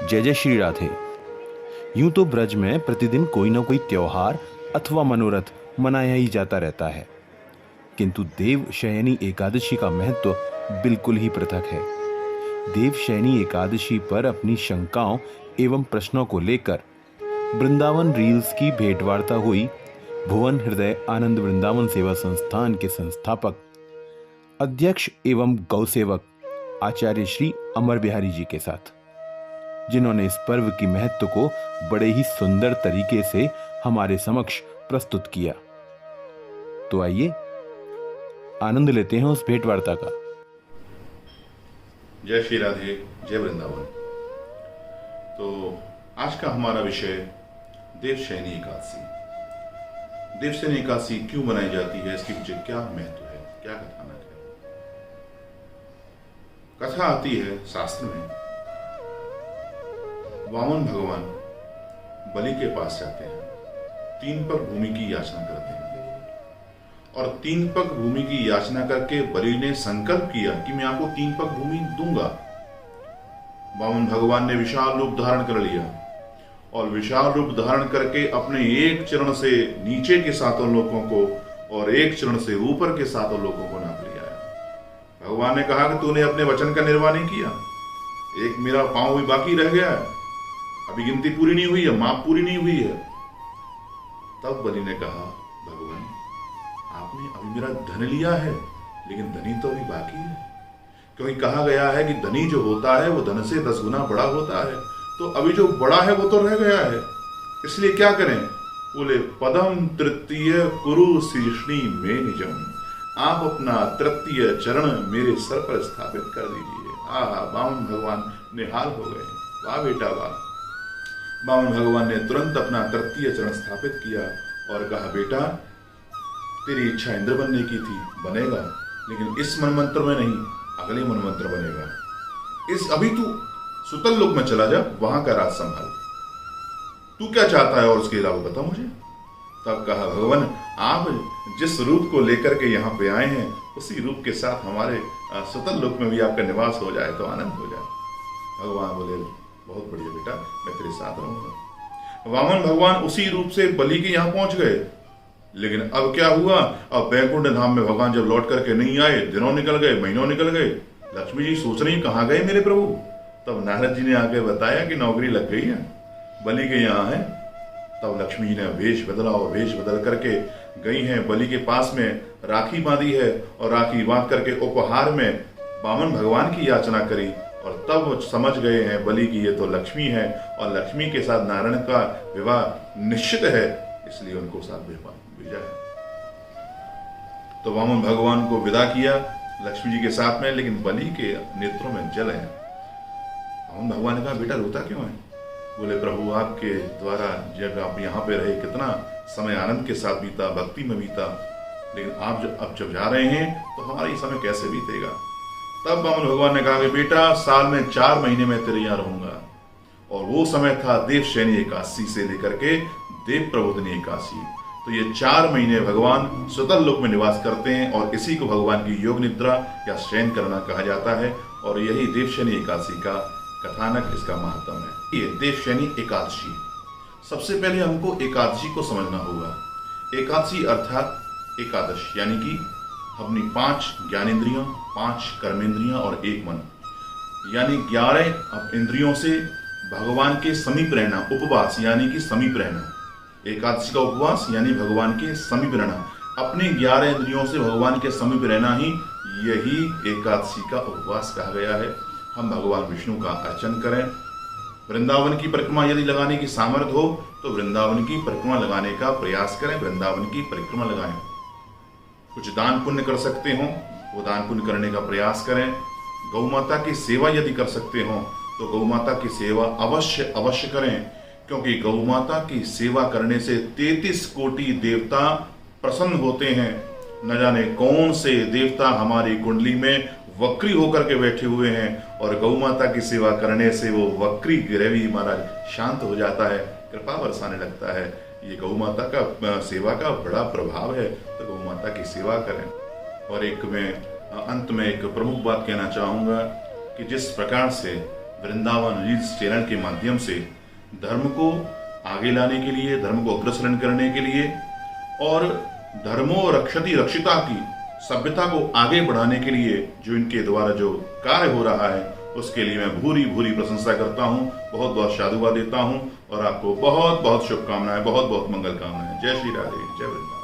जय जय श्री राधे। यूं तो ब्रज में प्रतिदिन कोई ना कोई त्योहार अथवा मनोरथ मनाया ही जाता रहता है, किंतु देवशयनी एकादशी का महत्व बिल्कुल ही पृथक है। देवशयनी एकादशी पर अपनी शंकाओं एवं प्रश्नों को लेकर वृंदावन रील्स की भेंटवार्ता हुई भुवन हृदय आनंद वृंदावन सेवा संस्थान के संस्थापक, अध्यक्ष एवं गौसेवक आचार्य श्री अमर बिहारी जी के साथ, जिन्होंने इस पर्व की महत्व को बड़े ही सुंदर तरीके से हमारे समक्ष प्रस्तुत किया। तो आइए आनंद लेते हैं उस भेंटवार्ता का। जय श्री राधे, जय वृंदावन। तो आज का हमारा विषय देवशयनी एकादशी। देवशयनी एकादशी क्यों मनाई जाती है, इसकी पीछे क्या महत्व है, क्या कथानक है। कथा आती है शास्त्र में, वामन भगवान बलि के पास जाते हैं, 3 पग भूमि की याचना करते हैं और 3 पग भूमि की याचना करके बलि ने संकल्प किया कि मैं आपको 3 पग भूमि दूंगा। वामन भगवान ने विशाल रूप धारण कर लिया और विशाल रूप धारण करके अपने एक चरण से नीचे के 7 लोकों को और एक चरण से ऊपर के 7 लोकों को नाप लिया है। भगवान ने कहा कि तूने अपने वचन का निर्वाह नहीं किया, एक मेरा पांव भी बाकी रह गया है, अभी गिनती पूरी नहीं हुई है, माप पूरी नहीं हुई है। तब बलि ने कहा, भगवान आपने अभी मेरा धन लिया है, लेकिन धनी तो अभी बाकी है, क्योंकि कहा गया है कि धनी जो होता है वो धन से 10 गुना बड़ा होता है, तो अभी जो बड़ा है वो तो रह गया है, इसलिए क्या करें। बोले, पदम तृतीय कुरु शीर्षणी में निजम, आप अपना तृतीय चरण मेरे सर पर स्थापित कर दीजिए। आहा, वामन भगवान निहाल हो गए, वाह बेटा वाह। वामन भगवान ने तुरंत अपना तृतीय चरण स्थापित किया और कहा, बेटा तेरी इच्छा इंद्र बनने की थी, बनेगा, लेकिन इस मनमंत्र में नहीं, अगले मनमंत्र बनेगा। इस अभी तू सुतल लोक में चला जा, वहां का राज संभाल, तू क्या चाहता है और उसके अलावा बता मुझे। तब कहा, भगवान आप जिस रूप को लेकर के यहाँ पे आए हैं, उसी रूप के साथ हमारे सुतल लोक में भी आपका निवास हो जाए तो आनंद हो जाए। भगवान बोले, बहुत बढ़िया बेटा, मैं तेरे साथ रहूंगा। वामन भगवान उसी रूप से बलि के यहाँ पहुंच गए, लेकिन अब क्या हुआ, अब बैकुंठ धाम में भगवान जब लौट करके नहीं आए, दिनों निकल गए, महीनों निकल गए। लक्ष्मी जी सोच रही कहाँ गए मेरे प्रभु। तब नारद जी ने आके बताया कि नौकरी लग गई है, बलि के यहाँ है। तब लक्ष्मी जी ने वेश बदला और वेश बदल करके गई हैं बलि के पास में, राखी बांधी है और राखी बांध करके उपहार में वामन भगवान की याचना करी। और तब वो समझ गए हैं बलि की ये तो लक्ष्मी है और लक्ष्मी के साथ नारायण का विवाह निश्चित है, इसलिए उनको साथ भेजा है। तो वामन भगवान को विदा किया लक्ष्मी जी के साथ में, लेकिन बलि के नेत्रों में जल है। वामन भगवान ने कहा, बेटा रोता क्यों है। बोले, प्रभु आपके द्वारा जब आप यहाँ पे रहे, कितना समय आनंद के साथ बीता, भक्ति में बीता, लेकिन आप अब जब जा रहे हैं तो हमारा ये समय कैसे बीतेगा। तब वामन भगवान ने कहा कि बेटा साल में 4 महीने में तेरे यहाँ रहूंगा। और वो समय था देवशयनी एकादशी से लेकर के देव प्रबोधिनी एकादशी। तो ये 4 महीने भगवान सुतल लोक में निवास करते हैं और इसी को भगवान की योग निद्रा या शयन करना कहा जाता है। और यही देवशयनी एकादशी का कथानक, इसका महत्व है। ये देवशयनी एकादशी, सबसे पहले हमको एकादशी को समझना होगा। एकादशी अर्थात एकादश, यानी कि अपनी 5 ज्ञानेंद्रियों, 5 कर्मेंद्रियां और 1 मन, यानी 11 इंद्रियों से भगवान के समीप रहना। उपवास यानी कि समीप रहना, एकादशी का उपवास यानी भगवान के समीप रहना, अपने 11 इंद्रियों से भगवान के समीप रहना ही यही एकादशी का उपवास कहा गया है। हम भगवान विष्णु का अर्चन करें, वृंदावन की परिक्रमा यदि लगाने की सामर्थ्य हो तो वृंदावन की परिक्रमा लगाने का प्रयास करें, वृंदावन की परिक्रमा लगाएं। कुछ दान पुण्य कर सकते हो वो दान पुण्य करने का प्रयास करें। गौ माता की सेवा यदि कर सकते हो तो गौ माता की सेवा अवश्य अवश्य करें, क्योंकि गौ माता की सेवा करने से 33 कोटि देवता प्रसन्न होते हैं। न जाने कौन से देवता हमारी कुंडली में वक्री होकर के बैठे हुए हैं और गौ माता की सेवा करने से वो वक्री ग्रह भी महाराज शांत हो जाता है, कृपा बरसाने लगता है। ये गौ माता का सेवा का बड़ा प्रभाव है, तो गौ माता की सेवा करें। और एक मैं अंत में एक प्रमुख बात कहना चाहूंगा कि जिस प्रकार से वृंदावन रील्स चैनल के माध्यम से धर्म को आगे लाने के लिए, धर्म को अग्रसरण करने के लिए और धर्मो रक्षति रक्षिता की सभ्यता को आगे बढ़ाने के लिए जो इनके द्वारा जो कार्य हो रहा है उसके लिए मैं भूरी भूरी प्रशंसा करता हूँ, बहुत बहुत साधुवाद देता हूँ और आपको बहुत बहुत शुभकामनाएं, बहुत बहुत मंगल कामनाएं। जय श्री राधे, जय वृंदावन।